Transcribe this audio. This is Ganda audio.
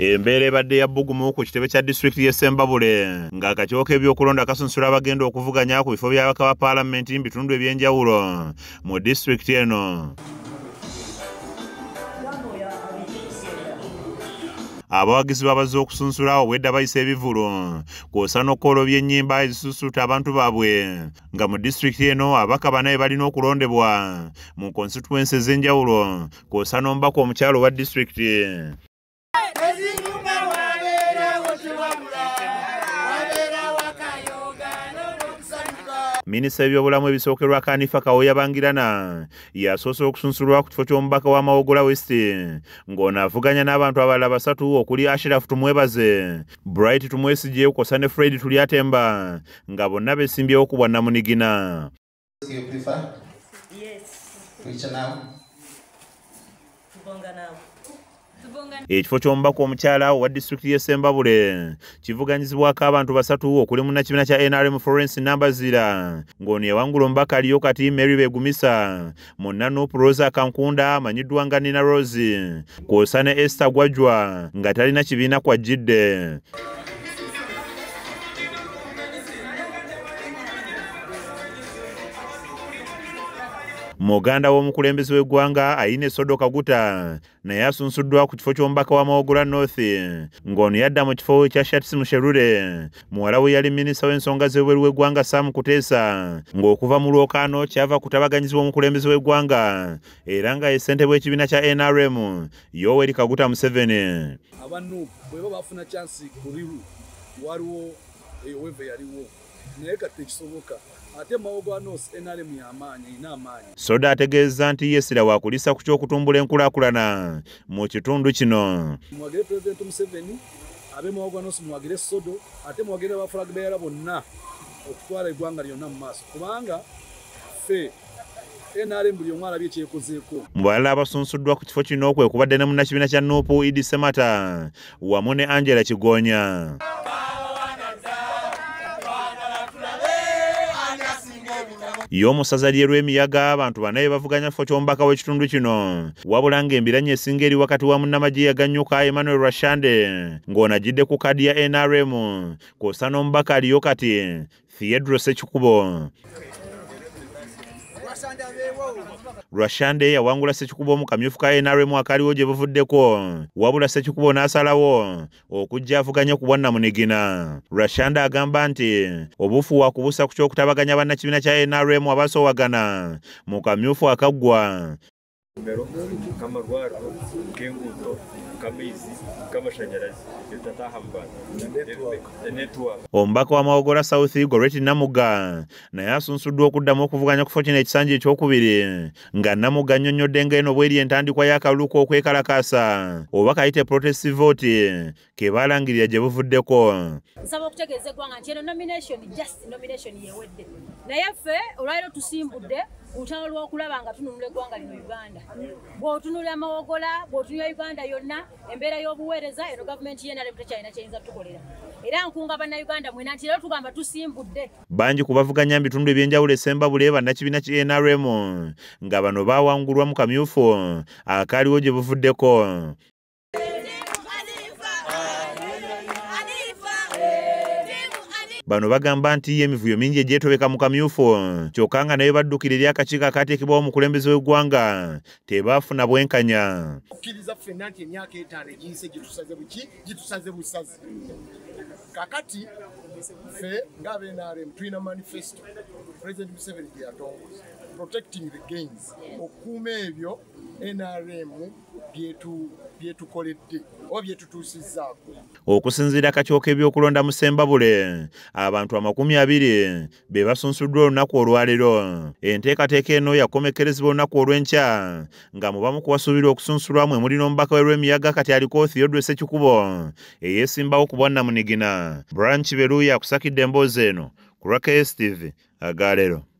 Embeera ebadde ya bbugumu ku kitebe kya disitulikiti y'e Ssembabule ng'akakiiko k'ebyokulonda kasunsula abagenda okuvuganya ku bifo by'ababaka ba paalamenti mu bitundu eby'enjawulo mu disitulikiti eno. Abawagizi babazze okusunsula obwedda bayisa ebivulu kw'osa n'okkolobya ennyimba ezisusuuta abantu baabwe nga mu disitulikiti eno ababaka bana balina okulondebwa mu constituency ez'enjawulo kw'osa n'omubaka omukyalo wa disitulikiti. Minisita w'ebyobulamu ebisookerwako Hanifa Kawoya Bangirana yasoose okusunsulwa ku kifo ky'omubaka wa Mawogola West ng'ono avuganya n'abantu abalala basatu okuli Ashraf Tumwebaze, Bright Tumwesigye kw'ossa ne Fred Tulyatemba nga bonna beesimbyewo ku bwa Namunigina. Ekifo ky'omubaka omukyala owa disitulikiti y'e Ssembabule kivuganyizibwako abantu basatu okuli munnakibiina kya NRM Florence Nambazira ng'ono yawangula omubaka aliyo kati Mary Begumisa, munnaNUP Rosa Kankunda amanyiddwa nga Nina Rose kw'ossa ne Esther Gwajwa nga talina kibiina kw'ajjidde. Muganda w'omukulembeze w'eggwanga Aine Sodo Kaguta naye asunsuddwa ku kifo ky'omubaka wa Mawogola North ng'ono yadda mu kifo kya Shatsi Musherure muwala we yali minisita w'ensonga z'ebweru w'eggwanga Sam Kuteesa ng'okuva mu lwokaano kyava kutabaganyizibwa omukulembeze w'eggwanga era nga ye ssentebe w'ekibiina kya NRM Yoweri Kaguta Museveni. Abantu bwe bafuna chance kuliru waliwo weve yaliwo naye kati kisoboka ate Mawogola North NRM y'amaanyi ina amaanyi. Soda ategeeza nti yesira waakulisa ku ky'okutumbula enkulaakulana mu kitundu kino. Mwagire President Museveni abe Mawogola North mwagire Sodo ate mwagire ba flag bearer bonna okutwala eggwanga lyonna mu maaso kubanga ffe NRM buli omu alabye ekyekozeeko. Mu balala abasunsuddwa ku kifo kino kwe kubadde ne munnakibiina kya NUP Idi Semata wamu ne Angela Kigonya. Y'omusaza ly'Emiyaga abantu bana bavuganya kifo ky'omubaka w'ekitundu kino wabula ng'embiranye esinga eri wakati wa munnamagye yaganyuka Emmanuel Rwashande ng'ono ajjidde ku kkaadi ya NRM kw'ossa n'omubaka aliyo kati Theodore Ssekikubo. Rwashande yawangula Ssekikubo mu kamyufu ka NRM akaliwo gye buvuddeko wabula Ssekikubo n'asalawo okujja avuganya ku bwa Namunigina. Rwashande agamba nti obufu wakubusa ku ky'okutabaganya bannakibiina kya NRM abasoowagana mu kamyufu akaggwa. Omubaka wa Mawogola South Goreti Namuga naye asunsuddwa okuddamu okuvuganya ku kifo kino ekisanja ekyokubiri nga Namuga annyonnyodde ng'eno bw'eri entandikwa y'akalulu k'okwekalakaasa oba kayite protest vote ke baalangirira gye buvuddeko. Nsaba okutegeeza eggwanga nti eno nomination yeewedde naye ffe olwaliro tusimbudde olutalo lw'okulaba nga tununula eggwanga lino Uganda. Bw'otunula Mawogola, bw'otunula Uganda yonna, embeera y'obuweereza eno gavumenti y'NRM tekyalina kyeyinza tukolera. Era nkunga bannayuganda mwena nti leero tugamba tusimbudde. Bangi ku bavuganya mu bitundu eby'enjawulo e Ssembabule bannakibiina kya NRM nga bano baawangulwa mu kamyufu akaliwo gye buvuddeko. Bano bagamba nti emivuyo mingi egyetobeka mu kamyufu kyokka nga naye baddukira eri akakiiko akaateekebwawo omukulembeze w'eggwanga tebaafuna bwenkanya. Okkiriza ffenna nti emyaka 5 egiyise gitusaze busaze. Kakati ffe ng'aba-NRM tulina manifesto President Museveni gye yatongoza protecting the gains okukuuma ebyo NRM byetukoledde oba byetutuusizzaako. Okusinziira akakiiko k'ebyokulonda mu Ssembabule abantu 20 be basunsuddwa olunaku olwaleero. Enteekateeka eno yakomekkerezebwa olunaku olw'enkya nga mu bamu ku basuubirwa okusunsulwamu mulina omubaka w'Emiyaga kati aliko Theodore Ssekikubo eyeesimbawo ku bwa Namunigina. Branch Beruya akusakidde emboozi eno ku KS TV Agaleero.